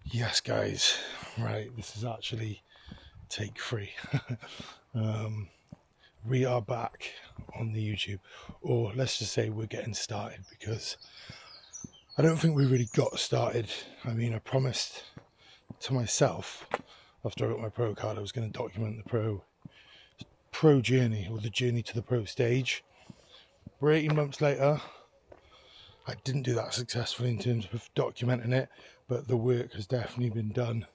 Yes, guys, right, this is actually take 3. We are back on the YouTube, or let's just say we're getting started, because I don't think we really got started. I mean, I promised to myself after I got my pro card I was going to document the pro journey, or the journey to the pro stage. We're 18 months later. I didn't do that successfully in terms of documenting it, but the work has definitely been done.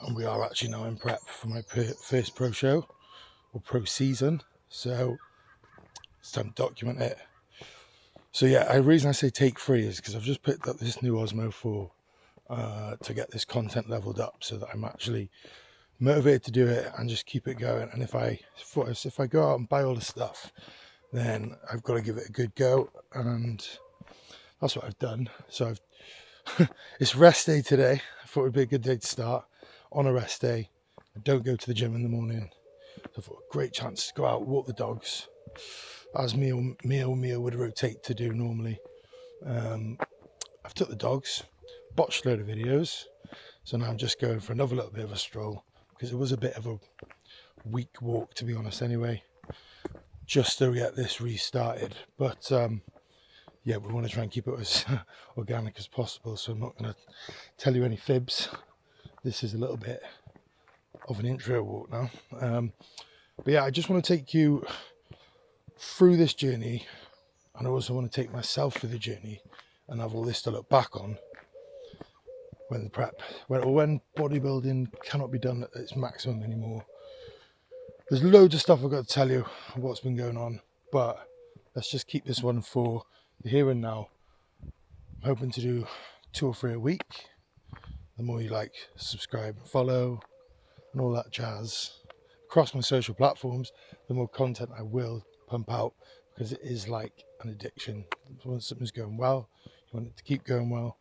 And we are actually now in prep for my first pro show, or pro season. So it's time to document it. So yeah, the reason I say take 3 is because I've just picked up this new Osmo 4 to get this content leveled up, so that I'm actually motivated to do it and just keep it going. And if I go out and buy all the stuff, then I've got to give it a good go, and that's what I've done. So it's rest day today. I thought it would be a good day to start on a rest day. I don't go to the gym in the morning, so I thought a great chance to go out, walk the dogs, as meal would rotate to do normally. I've took the dogs, watched a load of videos, so now I'm just going for another little bit of a stroll, because it was a bit of a weak walk, to be honest, anyway, just to get this restarted. But yeah, we want to try and keep it as organic as possible, so I'm not going to tell you any fibs. This is a little bit of an intro walk now. But yeah, I just want to take you through this journey, and I also want to take myself through the journey and have all this to look back on when the prep, when bodybuilding cannot be done at its maximum anymore. There's loads of stuff I've got to tell you what's been going on, but let's just keep this one for the here and now. I'm hoping to do 2 or 3 a week. The more you like, subscribe, follow, and all that jazz across my social platforms, the more content I will pump out, because it is like an addiction. Once something's going well, you want it to keep going well.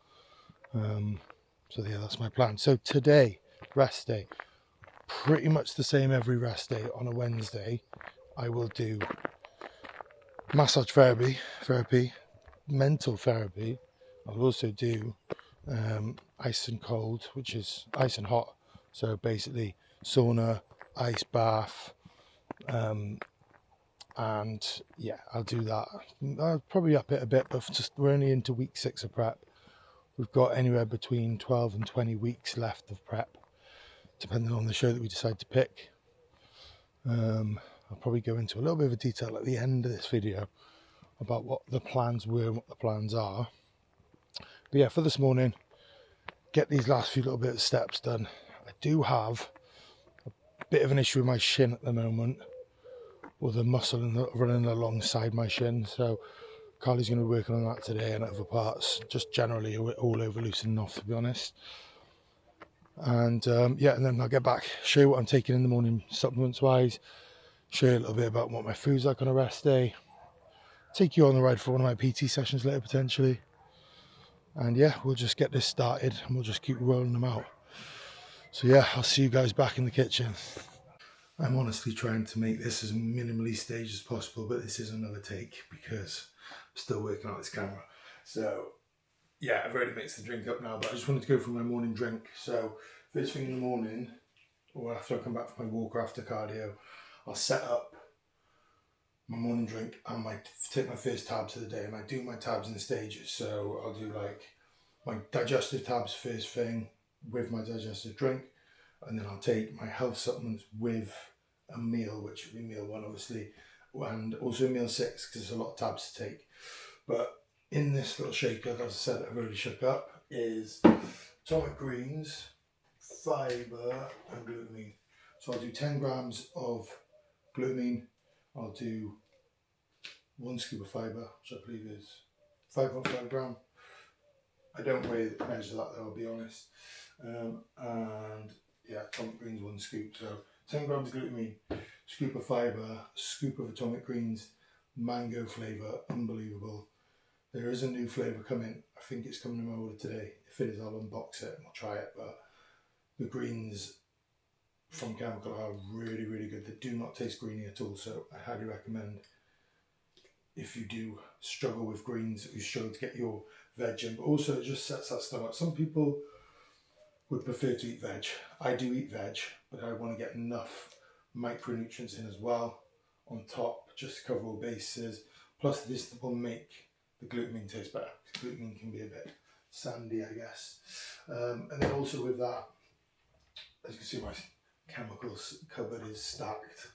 So yeah, that's my plan. So today, rest day, pretty much the same every rest day. On a Wednesday, I will do massage therapy, mental therapy. I'll also do ice and cold, which is ice and hot. So basically sauna, ice bath, and yeah, I'll do that. I'll probably up it a bit, but we're only into week 6 of prep. We've got anywhere between 12 and 20 weeks left of prep, depending on the show that we decide to pick. I'll probably go into a little bit of a detail at the end of this video about what the plans were and what the plans are. But yeah, for this morning, get these last few little bit of steps done. I do have a bit of an issue with my shin at the moment, with the muscle running alongside my shin. So Carly's going to be working on that today, and other parts, just generally all over loosening off, to be honest. And yeah, and then I'll get back, show you what I'm taking in the morning supplements wise, show you a little bit about what my food's like on a rest day, take you on the ride for one of my PT sessions later potentially. And yeah, we'll just get this started and we'll just keep rolling them out. So yeah, I'll see you guys back in the kitchen. I'm honestly trying to make this as minimally staged as possible, but this is another take because I'm still working on this camera. So yeah, I've already mixed the drink up now, but I just wanted to go through my morning drink. So first thing in the morning, or after I come back from my walk or after cardio, I'll set up my morning drink and take my first tabs of the day, and I do my tabs in stages. So I'll do like my digestive tabs first thing with my digestive drink, and then I'll take my health supplements with a meal, which will be meal 1 obviously, and also meal 6 because there's a lot of tabs to take. But in this little shaker, as I said, I've already shook up, is atomic greens, fibre and glutamine. So I'll do 10 grams of glutamine, I'll do 1 scoop of fibre, which I believe is 5.5 gram. I don't measure that though, I'll be honest. And yeah, atomic greens 1 scoop. So 10 grams of glutamine, scoop of fibre, scoop of atomic greens, mango flavour, unbelievable. There is a new flavour coming. I think it's coming in my order today. If it is, I'll unbox it and I'll try it. But the greens from Chemical are really, really good. They do not taste greeny at all, so I highly recommend, if you do struggle with greens, if you struggle to get your veg in. But also it just sets that stomach. Some people would prefer to eat veg. I do eat veg, but I want to get enough micronutrients in as well on top, just to cover all bases. Plus this will make the glutamine taste better. Glutamine can be a bit sandy, I guess. And then also with that, as you can see, my chemicals cupboard is stacked.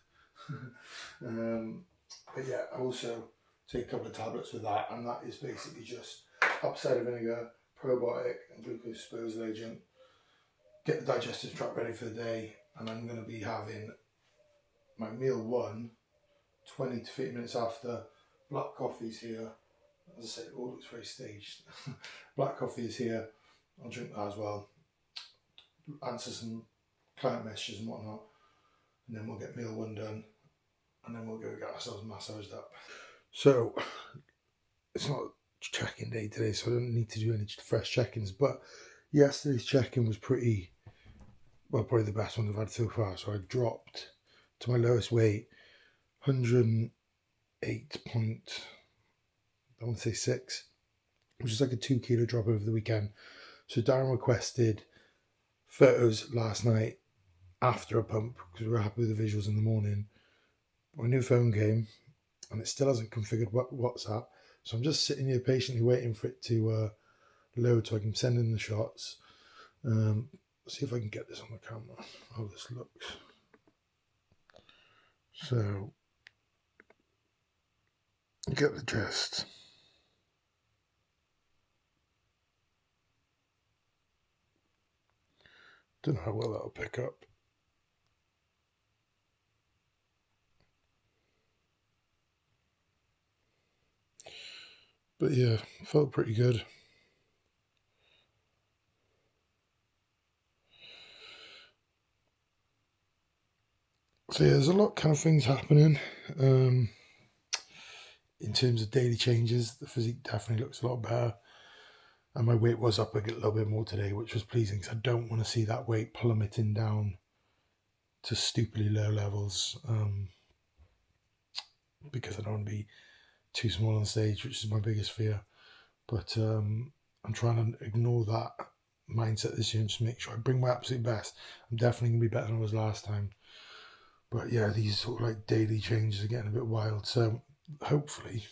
But yeah, I also take a couple of tablets with that, and that is basically just apple cider vinegar, probiotic and glucose disposal agent. Get the digestive tract ready for the day, and I'm going to be having my meal 1 20 to 30 minutes after. Black coffee's here. As I said, it all looks very staged. Black coffee is here. I'll drink that as well. Answer some client messages and whatnot, and then we'll get meal 1 done, and then we'll go get ourselves massaged up. So it's not check-in day today, so I don't need to do any fresh check-ins, but yesterday's check-in was pretty, well, probably the best one I've had so far. So I dropped to my lowest weight, 108 point, I want to say 6, which is like a 2 kilo drop over the weekend. So Darren requested photos last night after a pump, because we were happy with the visuals in the morning. My new phone came, and it still hasn't configured WhatsApp, so I'm just sitting here patiently waiting for it to load so I can send in the shots. See if I can get this on the camera, how this looks. So, get the gist. Don't know how well that'll pick up. But yeah, felt pretty good. So yeah, there's a lot kind of things happening. In terms of daily changes, the physique definitely looks a lot better. And my weight was up a little bit more today, which was pleasing, because I don't want to see that weight plummeting down to stupidly low levels, because I don't want to be too small on stage, which is my biggest fear. But I'm trying to ignore that mindset this year and just make sure I bring my absolute best. I'm definitely going to be better than I was last time. But yeah, these sort of like daily changes are getting a bit wild. So hopefully,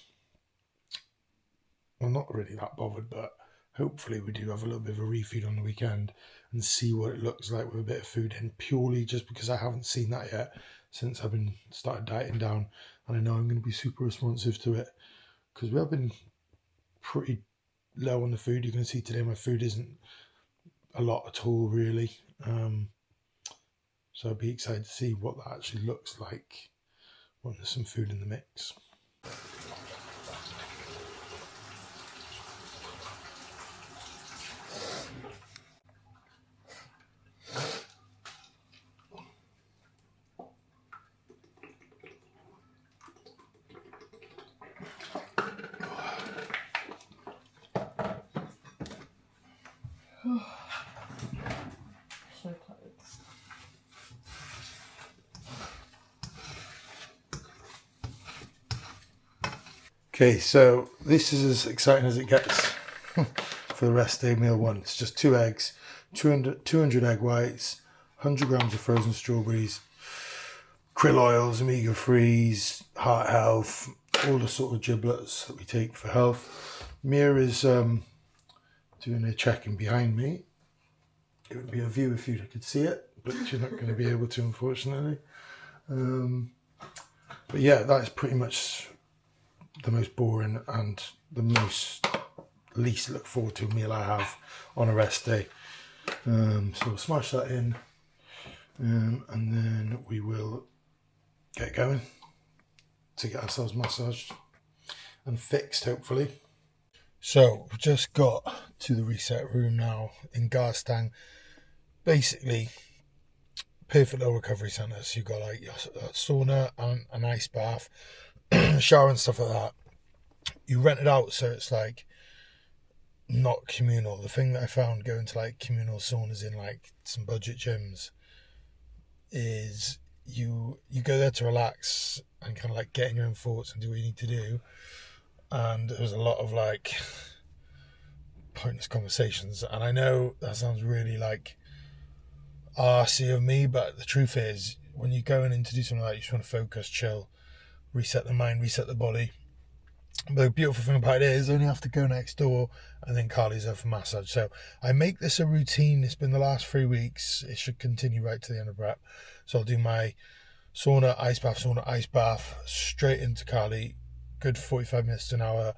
well, not really that bothered, but hopefully we do have a little bit of a refeed on the weekend and see what it looks like with a bit of food in, purely just because I haven't seen that yet since I've been started dieting down, and I know I'm going to be super responsive to it, because we have been pretty low on the food. You can see today my food isn't a lot at all, really. So I'd be excited to see what that actually looks like when there's some food in the mix. So tired. Okay, so this is as exciting as it gets for the rest day meal 1. It's just 2 eggs, 200 egg whites, 100 grams of frozen strawberries, krill oils, omega-3s, heart health, all the sort of giblets that we take for health. Mia is doing a check-in behind me. It would be a view if you could see it, but you're not going to be able to, unfortunately. But yeah, that's pretty much the most boring and the most least look forward to meal I have on a rest day. So we'll smash that in, and then we will get going to get ourselves massaged and fixed, hopefully. So we've just got to the reset room now in Garstang. Basically, perfect little recovery centre. So you've got like a sauna and an ice bath, shower and stuff like that. You rent it out, so it's like not communal. The thing that I found going to like communal saunas in like some budget gyms is you go there to relax and kind of like get in your own thoughts and do what you need to do. And there was a lot of like pointless conversations. And I know that sounds really like arsey of me, but the truth is, when you're going in to do something like that, you just want to focus, chill, reset the mind, reset the body. But the beautiful thing about it is I only have to go next door and then Carly's there for massage. So I make this a routine. It's been the last 3 weeks. It should continue right to the end of prep. So I'll do my sauna, ice bath, straight into Carly. Good 45 minutes to an hour.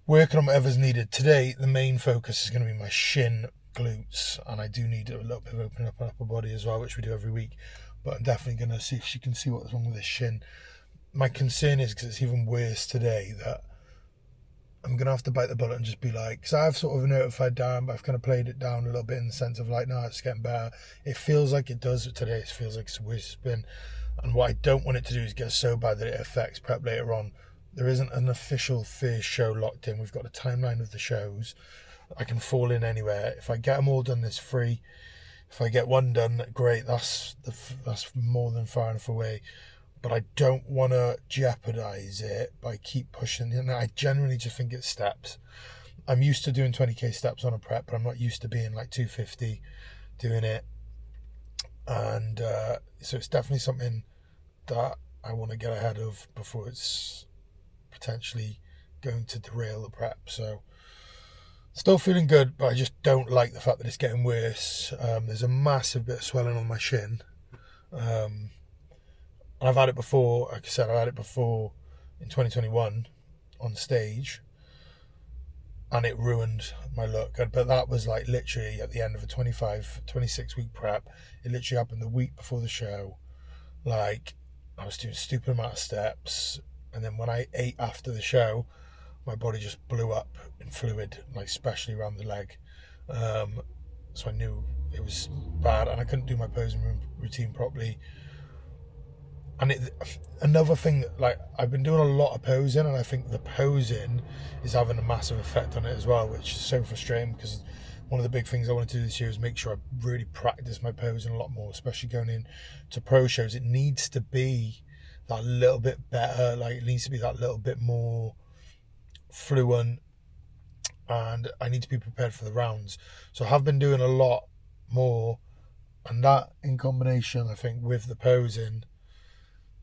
Working on whatever's needed. Today, the main focus is going to be my shin, glutes, and I do need a little bit of opening up my upper body as well, which we do every week. But I'm definitely going to see if she can see what's wrong with this shin. My concern is, because it's even worse today, that I'm going to have to bite the bullet and just be like, because I've sort of notified down, but I've kind of played it down a little bit in the sense of like, no, it's getting better. It feels like it does, but today it feels like it's the worst it's been. And what I don't want it to do is get so bad that it affects prep later on. There isn't an official first show locked in. We've got a timeline of the shows. I can fall in anywhere. If I get them all done, it's free. If I get one done, great. That's more than far enough away. But I don't want to jeopardize it by keep pushing. And I generally just think it's steps. I'm used to doing 20k steps on a prep, but I'm not used to being like 250 doing it. And so it's definitely something that I want to get ahead of before it's potentially going to derail the prep. So still feeling good, but I just don't like the fact that it's getting worse. There's a massive bit of swelling on my shin. And I've had it before, like I said, I've had it before in 2021 on stage, and it ruined my look. But that was like literally at the end of a 26 week prep. It literally happened the week before the show. Like, I was doing a stupid amount of steps, and then when I ate after the show, my body just blew up in fluid, like especially around the leg. So I knew it was bad, and I couldn't do my posing routine properly. And another thing, like, I've been doing a lot of posing, and I think the posing is having a massive effect on it as well, which is so frustrating, because one of the big things I want to do this year is make sure I really practice my posing a lot more, especially going into pro shows. It needs to be that little bit better, like it needs to be that little bit more fluent, and I need to be prepared for the rounds. So I have been doing a lot more, and that in combination, I think, with the posing,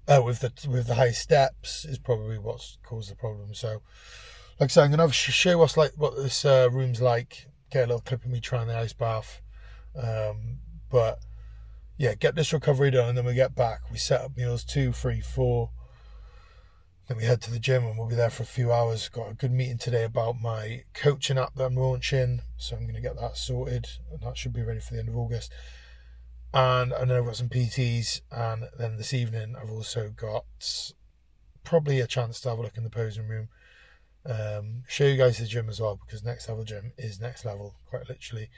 with the high steps is probably what's caused the problem. So, like I said, I'm gonna show us like what this room's like. Get a little clip of me trying the ice bath. But yeah, get this recovery done, and then we get back. We set up meals 2, 3, 4. Then we head to the gym, and we'll be there for a few hours. Got a good meeting today about my coaching app that I'm launching, so I'm going to get that sorted, and that should be ready for the end of August. And then I've got some PTs, and then this evening I've also got probably a chance to have a look in the posing room. Show you guys the gym as well, because Next Level Gym is next level, quite literally.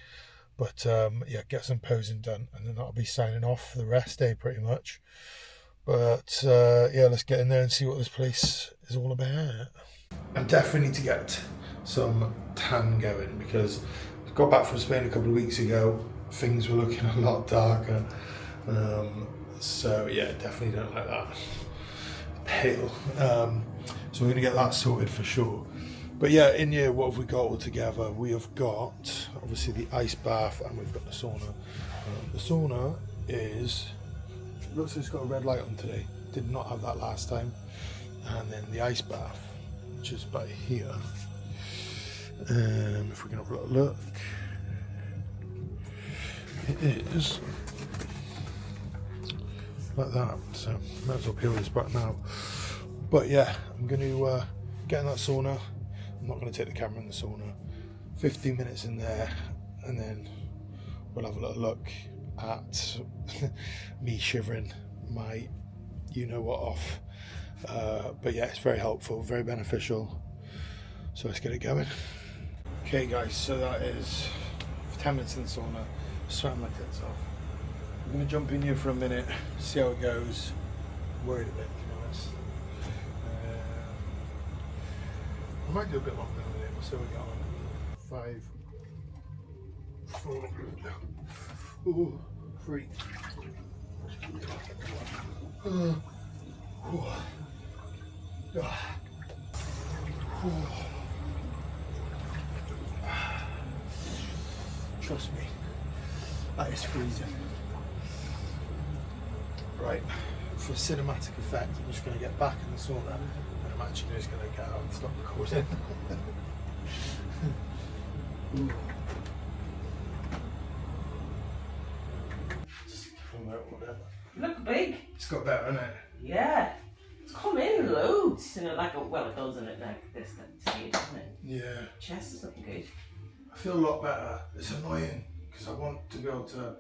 But yeah, get some posing done, and then that'll be signing off for the rest day pretty much. But yeah, let's get in there and see what this place is all about. I definitely need to get some tan going, because I got back from Spain a couple of weeks ago. Things were looking a lot darker. So yeah, definitely don't like that. Pale. So we're going to get that sorted for sure. But yeah, in here, what have we got all together? We have got, obviously, the ice bath, and we've got the sauna. The sauna is, looks like it's got a red light on today. Did not have that last time. And then the ice bath, which is by here. If we can have a little look. It is like that, so might as well peel this back now. But yeah, I'm going to get in that sauna. I'm not going to take the camera in the sauna. 15 minutes in there, and then we'll have a little look at me shivering my you-know-what off. But yeah, it's very helpful, very beneficial. So let's get it going. Okay guys, so that is 10 minutes in the sauna. Sweating my tits off. I'm going to jump in here for a minute, see how it goes. Worried a bit, to be honest. I might do a bit longer than it. We'll see what we got. 5, 4, 3. Trust me, that is freezing. Right, for cinematic effect, I'm just going to get back in the sauna and I'm actually just going to get out and stop recording. Just promote whatever. Look big. It's got better, isn't it? Yeah. It's come in loads. You know, like a, well, it does in it like this stage, doesn't it? Yeah. Chest is looking good. I feel a lot better. It's annoying because I want to be able to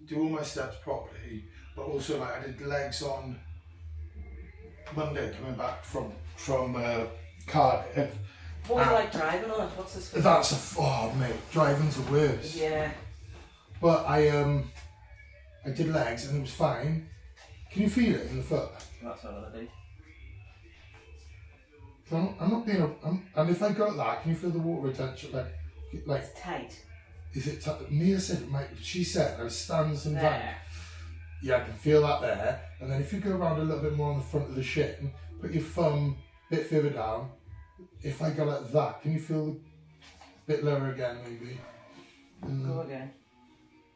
do all my steps properly, but also like I did legs on Monday coming back from Cardiff. What was it like driving on it? What's this? That's oh mate, driving's the worst. Yeah. But I did legs and it was fine. Can you feel it in the foot? That's what I'm gonna do. So I'm not being and if I got that, can you feel the water retention? Like It's tight. is it Mia said it might, she said I was standing some down. There. Yeah, I can feel that there. And then if you go around a little bit more on the front of the shin, put your thumb a bit further down. If I go like that, can you feel a bit lower again maybe? Go again.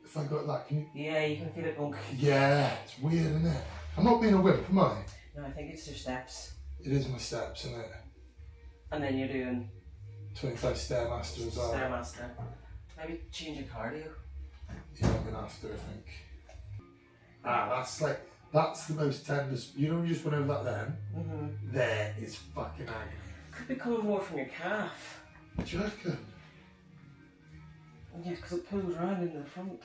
If I go like that, can you? Yeah, you can feel it going. Yeah, it's weird, isn't it? I'm not being a wimp, am I? No, I think it's your steps. It is my steps, isn't it? And then you're doing 25 Stairmaster as well. Stairmaster. Maybe change your cardio. Yeah, I'm gonna have to, I think. That's the most tender. You know, when you just went over that then? Mm-hmm. There is fucking agony. Could be coming more from your calf. Do you reckon? Yeah, because it pulls around in the front.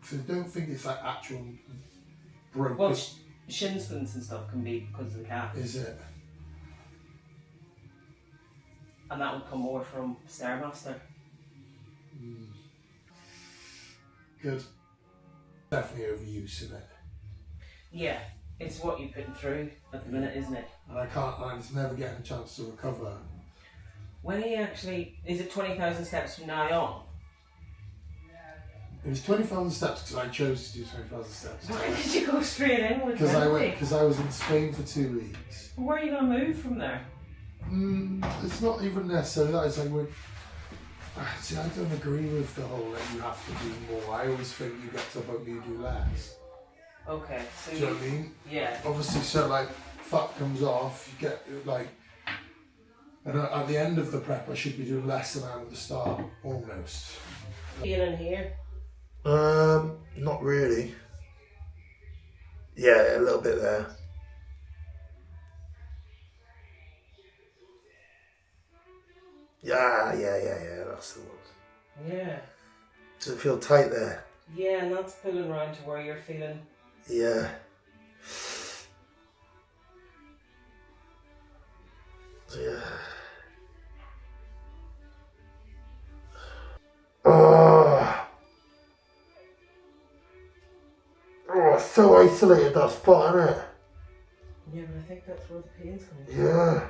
So I don't think it's like actual broken. Well, shin splints and stuff can be because of the calf. Is it? And that would come more from Stairmaster. Good. Definitely overuse, isn't it? Yeah, it's what you're putting through at the minute, isn't it? And I'm just never getting a chance to recover. When are you actually, is it 20,000 steps from now on? It was 20,000 steps because I chose to do 20,000 steps. Why did you go straight in with Because I was in Spain for 2 weeks. Where are you going to move from there? It's not even necessarily that. It's like see, I don't agree with the whole that you have to do more. I always think you get to a point where you do less. Okay, so Do you know what I mean? Yeah. Obviously, so like fat comes off, you get like, and at the end of the prep, I should be doing less than I am at the start, almost. Feeling here? Not really. Yeah, a little bit there. Yeah, that's the one. Yeah. Does it feel tight there? Yeah, and that's pulling around to where you're feeling. Yeah. Yeah. Oh, it's so isolated, that spot, isn't it? Yeah, but I think that's where the pain's coming from. Yeah.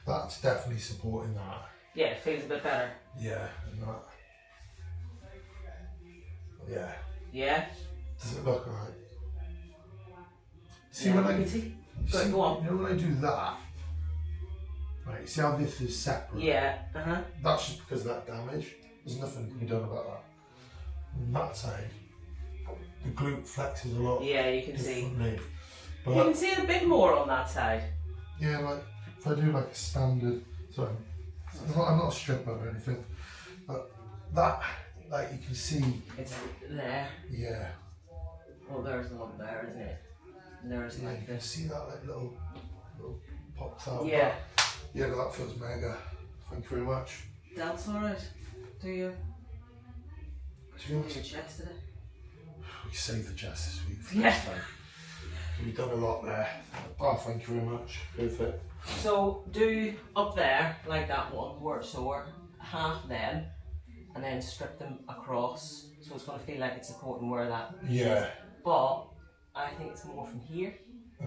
That's definitely supporting that. Yeah, it feels a bit better. Yeah, and that. Yeah. Yeah? Does it look alright? See Yeah, when I I can see. see, Go on. you know when I do that, right? See how this is separate? Yeah, That's just because of that damage. There's nothing can be done about that. On that side, the glute flexes a lot. Yeah, you can see. differently. But You can see a bit more on that side. yeah, like if I do like a standard, sorry, I'm not a stripper or anything, but that, like you can see, It's there. yeah, Oh, there's the one there, isn't it? And there's yeah, you like can this. see that like little pops out. Yeah. Yeah, but that feels mega. Thank you very much. That's alright. Do you? To be Your honest, chest today? we saved the chest this week. For Yeah. next time. We've done a lot there. Oh, thank you very much. Perfect. So do up there, like that one, where it's sore, half them, and then strip them across. So it's going to feel like it's supporting where that Yeah. is. But I think it's more from here.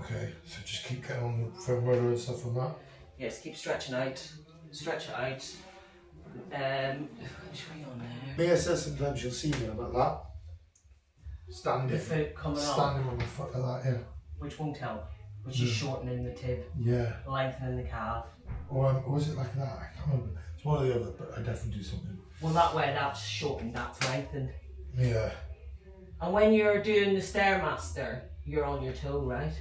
Okay, so just keep getting on the firmware and stuff on that. Yes, keep stretching out. Stretch it out. Which way on there? Mia says sometimes you'll see me about that. Standing. The foot coming on, Standing on the foot like that, yeah. which won't help. which is shortening the tib, lengthening the calf. Or was it like that? I can't remember. It's one or the other, but I definitely do something. Well, that way that's shortened, that's lengthened. Yeah. And when you're doing the Stairmaster, you're on your toe, right?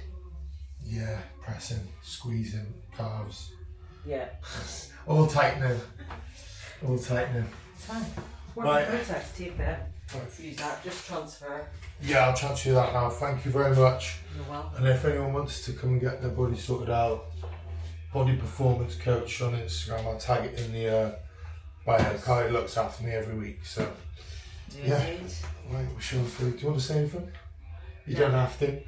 Yeah, pressing, squeezing, calves. Yeah. All tightening. All tightening. It's fine. Working process, take that. Use that, just transfer. Yeah, I'll transfer that now. Thank you very much. You're welcome. And if anyone wants to come and get their body sorted out, Body Performance Coach on Instagram, I'll tag it in the bio. Carly looks after me every week, so. Yeah. Right, we're sure. Do you want to say anything? You don't have to.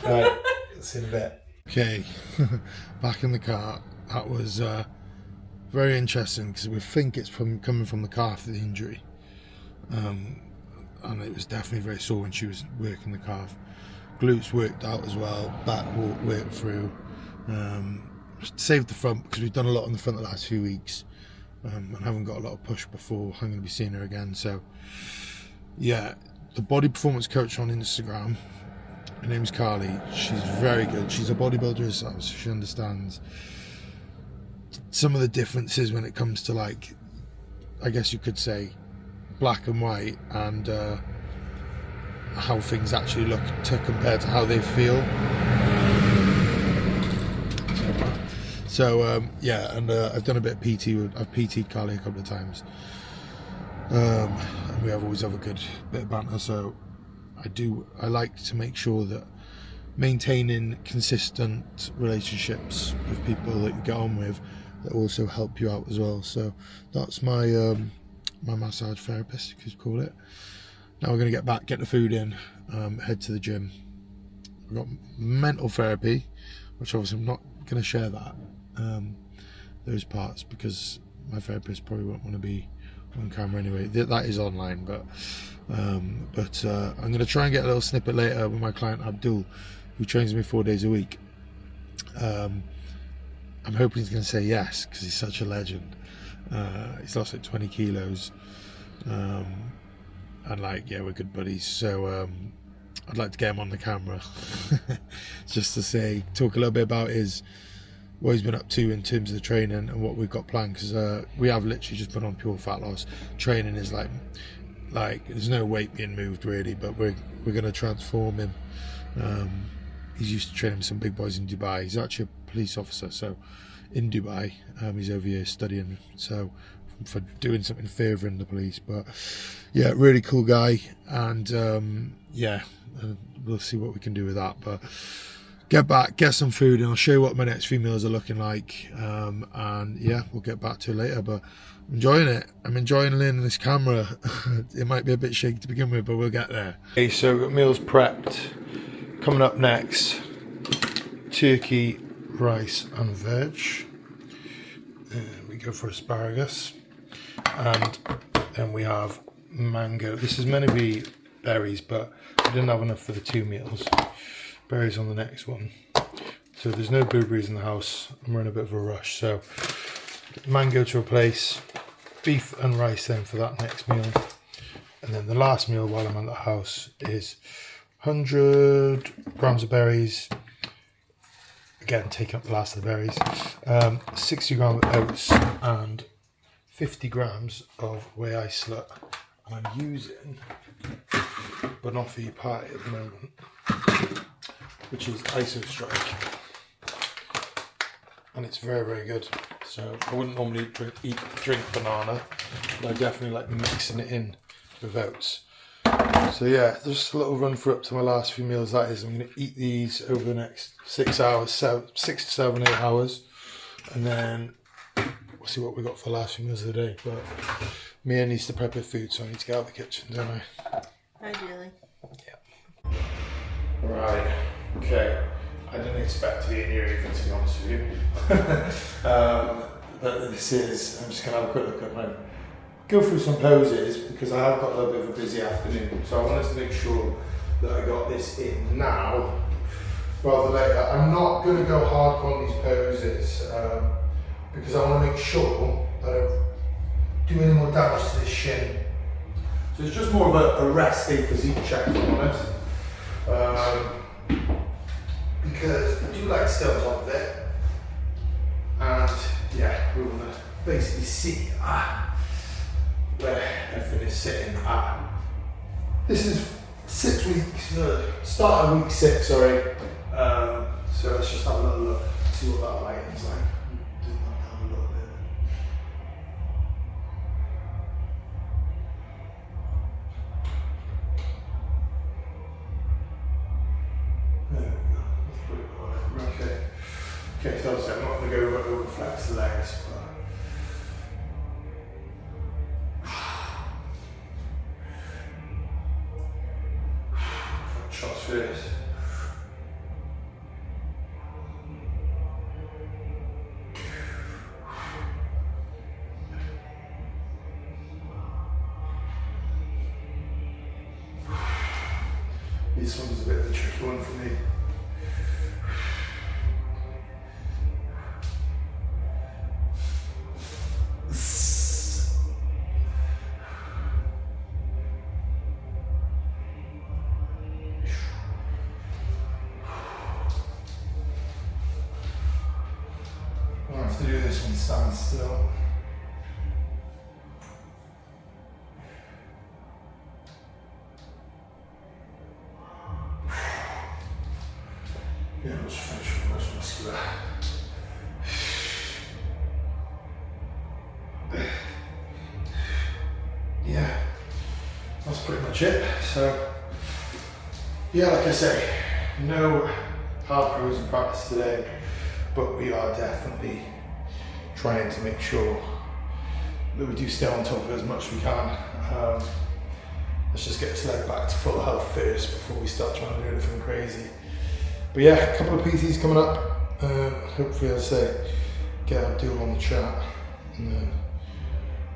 Right, see you in a bit. Okay, back in the car. That was very interesting because we think it's coming from the calf, the injury. And it was definitely very sore when she was working the calf. Glutes worked out as well, back worked through. Saved the front because we've done a lot on the front the last few weeks. And haven't got a lot of push before I'm going to be seeing her again. So, yeah, the Body Performance Coach on Instagram. Her name's Carly. She's very good. She's a bodybuilder herself, so she understands some of the differences when it comes to, like, I guess you could say, black and white, and how things actually look to compare to how they feel. So yeah, and I've done a bit of PT. I've PT'd Carly a couple of times, and we always have a good bit of banter. So I like to make sure that maintaining consistent relationships with people that you get on with that also help you out as well. So that's my my massage therapist, you could call it. Now we're going to get the food in, head to the gym. We've got mental therapy, which obviously I'm not going to share those parts because my therapist probably won't want to be on camera anyway. That is online, but I'm going to try and get a little snippet later with my client Abdul, who trains me 4 days a week. I'm hoping he's going to say yes because he's such a legend. He's lost like 20 kilos, and like, yeah, we're good buddies. So I'd like to get him on the camera just to talk a little bit about what he's been up to in terms of the training and what we've got planned, because we have literally just been on pure fat loss. Training is like there's no weight being moved really, but we're going to transform him. He's used to training with some big boys in Dubai. He's actually a police officer, so in Dubai, he's over here studying, so for doing something furthering the police. But yeah, really cool guy, and yeah, we'll see what we can do with that. But get some food, and I'll show you what my next few meals are looking like, and yeah, we'll get back to it later. But I'm enjoying it. I'm enjoying learning this camera. It might be a bit shaky to begin with, but we'll get there. Okay, so we've got meals prepped. Coming up next, turkey, rice and veg. We go for asparagus, and then we have mango. This is meant to be berries, but I didn't have enough for the 2 meals. Berries on the next one. So there's no blueberries in the house, and we're in a bit of a rush. So mango to replace, beef and rice then for that next meal. And then the last meal while I'm at the house is 100 grams of berries. Again, taking up the last of the berries. 60 grams of oats and 50 grams of whey isolate. And I'm using Banoffee Pie at the moment, which is Iso Strike. And it's very, very good. So I wouldn't normally drink banana, but I definitely like mixing it in with oats. So yeah, just a little run through up to my last few meals. That is, I'm going to eat these over the next 6 hours, 6 to 7, 8 hours, and then we'll see what we got for the last few meals of the day. But Mia needs to prep her food, so I need to get out of the kitchen, don't I? Ideally. Yeah. Right. Okay. I didn't expect to be in here even, to be honest with you. But this is, I'm just going to have a quick look at my, go through some poses because I have got a little bit of a busy afternoon. So I wanted to make sure that I got this in now rather than later. I'm not going to go hardcore on these poses because I want to make sure that I don't do any more damage to this shin. So it's just more of a rest day physique check, if I'm honest. because I do like to stay on top of it. And yeah, we want to basically see where everything is sitting at. This is 6 weeks, start of week 6, sorry. So let's just have a little look, see what that lighting's like. Do that have a look there. There we go. That's pretty good. Okay. Okay, so obviously I'm not going to go over flex the legs, but shots first. This one's a bit of a tricky one for me. I'll have to do this one stand still. Yeah, let's finish with the most muscular. Yeah, that's pretty much it. So, yeah, like I say, no hard pros in practice today, but we are definitely trying to make sure that we do stay on top of it as much as we can. Let's just get this leg back to full health first before we start trying to do anything crazy. But yeah, a couple of PTs coming up. Hopefully, I'll say, get Abdul on the chat, and then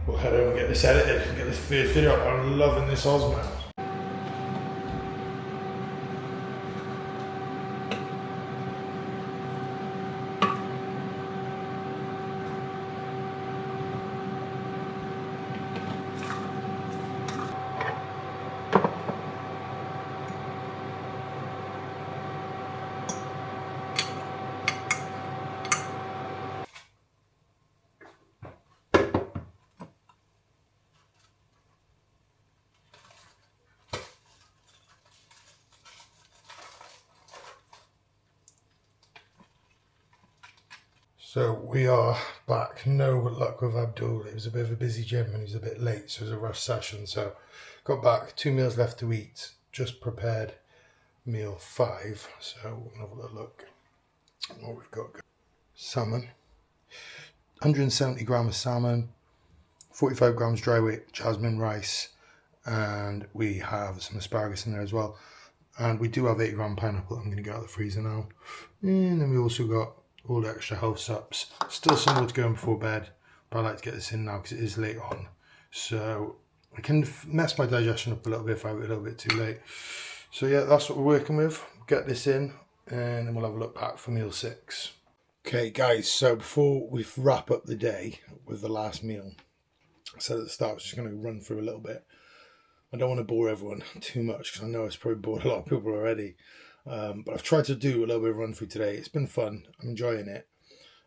we'll head over and get this edited and get this first video up. I'm loving this Osmo. So we are back, no luck with Abdul. It was a bit of a busy gym and he was a bit late, so it was a rush session. So got back, 2 meals left to eat, just prepared meal 5. So we're gonna have a little look at what we've got. Salmon, 170 grams of salmon, 45 grams dry weight jasmine rice, and we have some asparagus in there as well. And we do have 80 gram pineapple. I'm going to get out of the freezer now. And then we also got all the extra health sups. Still some more to go in before bed, but I like to get this in now because it is late on. So I can mess my digestion up a little bit if I wait a little bit too late. So yeah, that's what we're working with. Get this in and then we'll have a look back for meal 6. Okay guys, so before we wrap up the day with the last meal, I said at the start I was just going to run through a little bit. I don't want to bore everyone too much because I know it's probably bored a lot of people already. But I've tried to do a little bit of run through today. It's been fun. I'm enjoying it.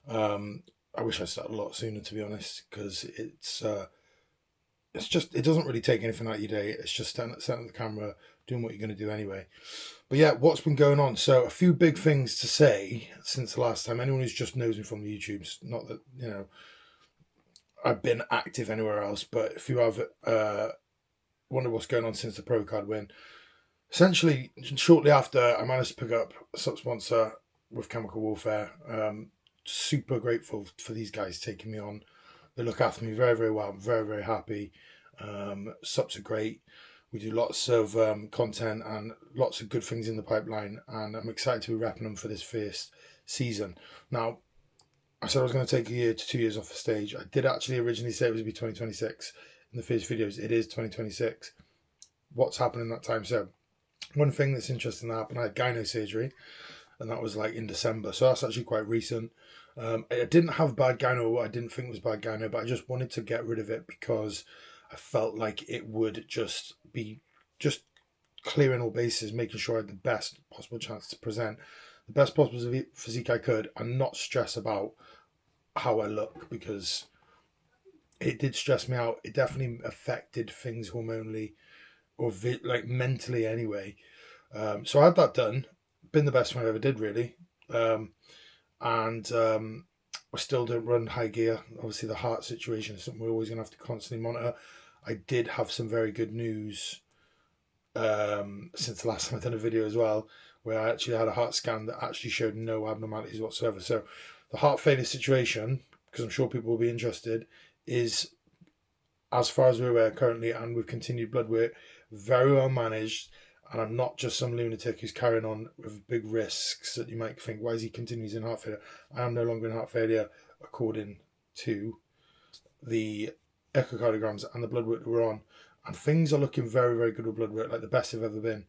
I wish I started a lot sooner, to be honest, because it's just, it doesn't really take anything out of your day. It's just setting up the camera, doing what you're going to do anyway. But yeah, what's been going on? So a few big things to say since the last time. Anyone who's just knows me from the YouTubes, not that, you know, I've been active anywhere else, but if you have wonder what's going on since the Pro Card win. Essentially, shortly after, I managed to pick up a sub-sponsor with Chemical Warfare. Super grateful for these guys taking me on. They look after me very, very well. I'm very, very happy. Subs are great. We do lots of content and lots of good things in the pipeline, and I'm excited to be repping them for this first season. Now, I said I was going to take a year to 2 years off the stage. I did actually originally say it was going to be 2026 in the first videos. It is 2026. What's happened in that time? So, one thing that's interesting that happened, I had gyno surgery, and that was like in December. So that's actually quite recent. I didn't have bad gyno. I didn't think it was bad gyno, but I just wanted to get rid of it because I felt like it would just be clearing all bases, making sure I had the best possible chance to present. the best possible physique I could and not stress about how I look, because it did stress me out. It definitely affected things hormonally or like mentally anyway. So I had that done. Been the best one I ever did, really. And I still don't run high gear. Obviously, the heart situation is something we're always going to have to constantly monitor. I did have some very good news since the last time I done a video as well, where I actually had a heart scan that actually showed no abnormalities whatsoever. So the heart failure situation, because I'm sure people will be interested, is, as far as we're aware currently, and with continued blood work, very well managed. And I'm not just some lunatic who's carrying on with big risks that you might think, why is he continues in heart failure? I am no longer in heart failure according to the echocardiograms and the blood work that we're on. And things are looking very, very good with blood work, like the best they've ever been.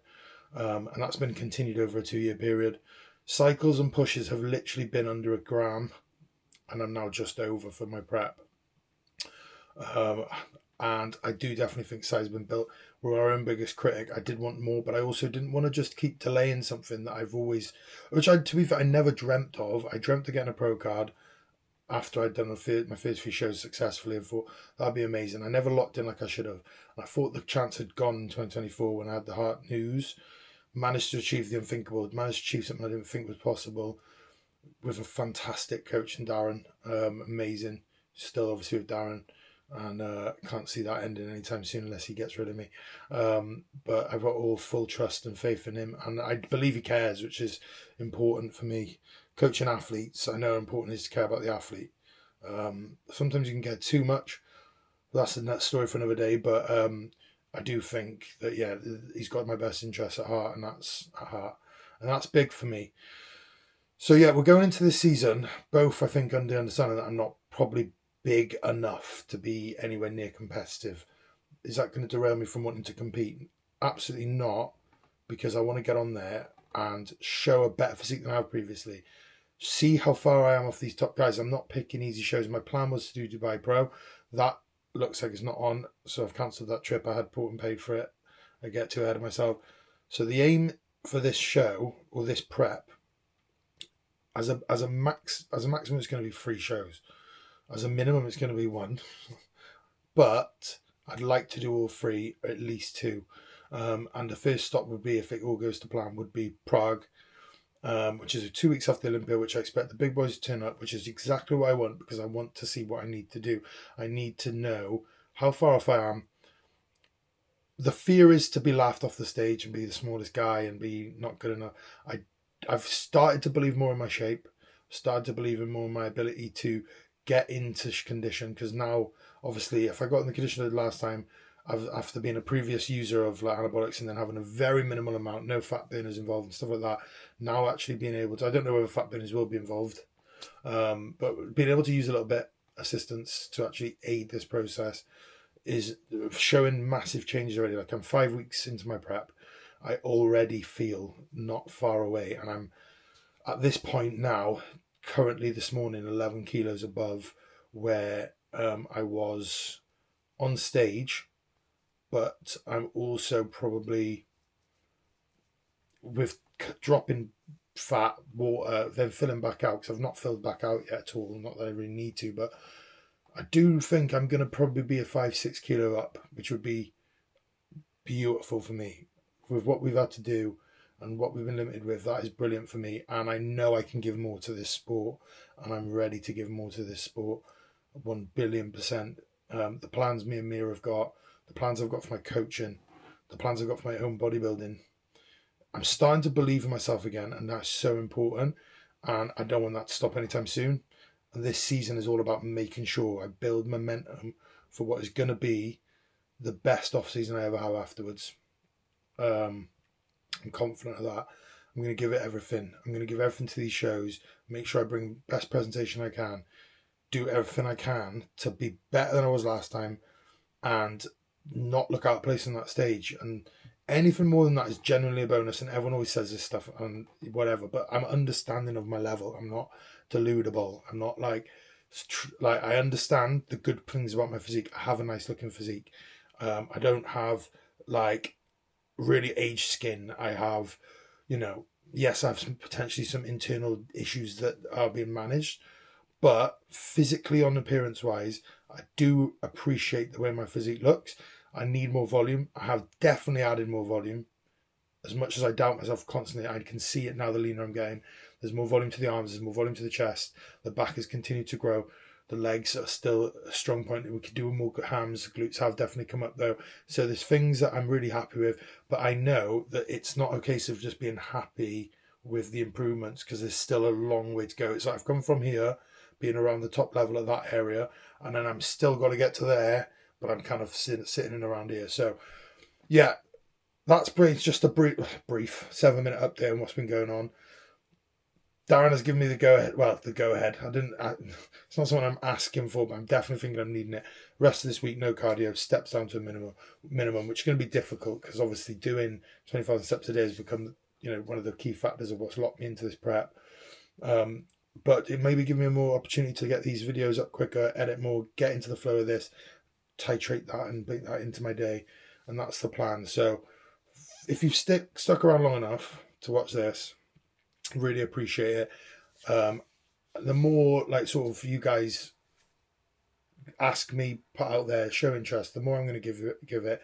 And that's been continued over a 2-year period. Cycles and pushes have literally been under a gram, and I'm now just over for my prep. And I do definitely think size has been built. We're our own biggest critic. I did want more, but I also didn't want to just keep delaying something that I've always, which to be fair, I never dreamt of. I dreamt of getting a pro card after I'd done my first few shows successfully, and thought that'd be amazing. I never locked in like I should have. And I thought the chance had gone in 2024 when I had the heart news. Managed to achieve the unthinkable. Managed to achieve something I didn't think was possible with a fantastic coach in Darren. Amazing. Still obviously with Darren. And can't see that ending anytime soon unless he gets rid of me. But I've got all full trust and faith in him, and I believe he cares, which is important for me. Coaching athletes, I know how important it is to care about the athlete. Sometimes you can get too much. That's a story for another day, but I do think that, yeah, he's got my best interests at heart, and that's big for me. So yeah, we're going into this season, both I think under the understanding that I'm not probably big enough to be anywhere near competitive. Is that going to derail me from wanting to compete? Absolutely not, because I want to get on there and show a better physique than I have previously. See how far I am off these top guys. I'm not picking easy shows. My plan was to do Dubai Pro. That looks like it's not on, so I've cancelled that trip. I had bought and paid for it. I get too ahead of myself. So the aim for this show, or this prep, as a maximum, it's going to be 3 shows. As a minimum, it's going to be 1. But I'd like to do all 3, at least 2. And the first stop would be, if it all goes to plan, would be Prague, which is 2 weeks after the Olympia, which I expect the big boys to turn up, which is exactly what I want, because I want to see what I need to do. I need to know how far off I am. The fear is to be laughed off the stage and be the smallest guy and be not good enough. I've started to believe more in my shape, started to believe in more in my ability to get into condition, because now, obviously, if I got in the condition I did last time, after being a previous user of like anabolics and then having a very minimal amount, no fat burners involved and stuff like that, now actually being able to, I don't know whether fat burners will be involved, but being able to use a little bit assistance to actually aid this process is showing massive changes already. Like, I'm 5 weeks into my prep, I already feel not far away, and I'm at this point now, currently this morning, 11 kilos above where I was on stage, but I'm also probably, with dropping fat, water, then filling back out, because I've not filled back out yet at all, not that I really need to, but I do think I'm going to probably be a 5-6 kilo up, which would be beautiful for me. With what we've had to do and what we've been limited with, that is brilliant for me, and I know I can give more to this sport, and I'm ready to give more to this sport, 1 billion%. The plans me and Mia have got, the plans I've got for my coaching, the plans I've got for my own bodybuilding, I'm starting to believe in myself again, and that's so important, and I don't want that to stop anytime soon. And this season is all about making sure I build momentum for what is going to be the best off season I ever have afterwards. I'm confident of that. I'm going to give it everything. I'm going to give everything to these shows, make sure I bring best presentation I can, do everything I can to be better than I was last time, and not look out of place on that stage. And anything more than that is genuinely a bonus, and everyone always says this stuff and whatever, but I'm understanding of my level. I'm not deludable. I'm not like I understand the good things about my physique. I have a nice looking physique. I don't have like really aged skin. I have, Yes, I have potentially some internal issues that are being managed, but physically, on appearance wise, I do appreciate the way my physique looks. I need more volume. I have definitely added more volume. As much as I doubt myself constantly, I can see it now the leaner I'm getting. There's more volume to the arms, there's more volume to the chest. The back has continued to grow. The legs are still a strong point. We could do more hams. Glutes have definitely come up though. So there's things that I'm really happy with, but I know that it's not a case of just being happy with the improvements, because there's still a long way to go. It's like I've come from here, being around the top level of that area, and then I'm still got to get to there, but I'm kind of sitting in around here. So yeah, that's just a brief 7-minute update on what's been going on. Darren has given me the go ahead. Well, the go ahead. It's not something I'm asking for, but I'm definitely thinking I'm needing it. Rest of this week, no cardio. Steps down to a minimum, which is going to be difficult because obviously doing 20,000 steps a day has become, one of the key factors of what's locked me into this prep. But it may be giving me more opportunity to get these videos up quicker, edit more, get into the flow of this, titrate that, and bring that into my day, and that's the plan. So if you've stuck around long enough to watch this, really appreciate it. The more sort of you guys ask me, put out there, show interest, the more I'm going to give it.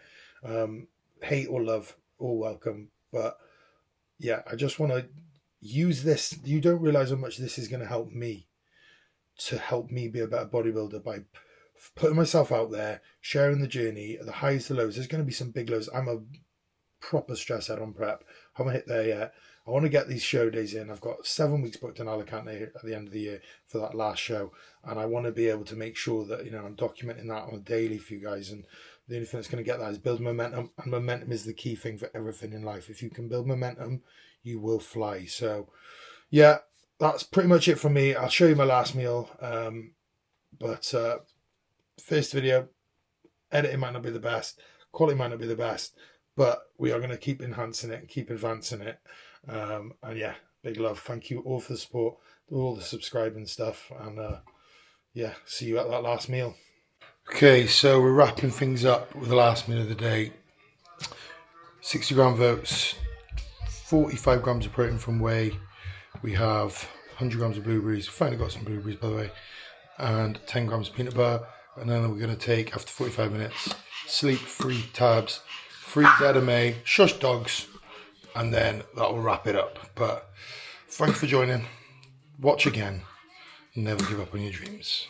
Hate or love, all welcome. But yeah, I just want to use this. You don't realize how much this is going to help me be a better bodybuilder by putting myself out there, sharing the journey, the highs, the lows. There's going to be some big lows. I'm a proper stress head on prep. I haven't hit there yet. I want to get these show days in. I've got 7 weeks booked in Alicante at the end of the year for that last show, and I want to be able to make sure that I'm documenting that on a daily for you guys. And the only thing that's going to get that is build momentum, and momentum is the key thing for everything in life. If you can build momentum, you will fly. So yeah, that's pretty much it for me. I'll show you my last meal, but first video, editing might not be the best, quality might not be the best, but we are going to keep enhancing it and keep advancing it. And yeah, big love. Thank you all for the support, all the subscribing stuff, and yeah, see you at that last meal. Okay, so we're wrapping things up with the last meal of the day. 60 gram of oats, 45 grams of protein from whey. We have 100 grams of blueberries. Finally got some blueberries, by the way, and 10 grams of peanut butter. And then we're going to take, after 45 minutes, sleep, 3 tabs, 3 edamame, shush dogs, and then that will wrap it up. But thanks for joining. Watch again. Never give up on your dreams.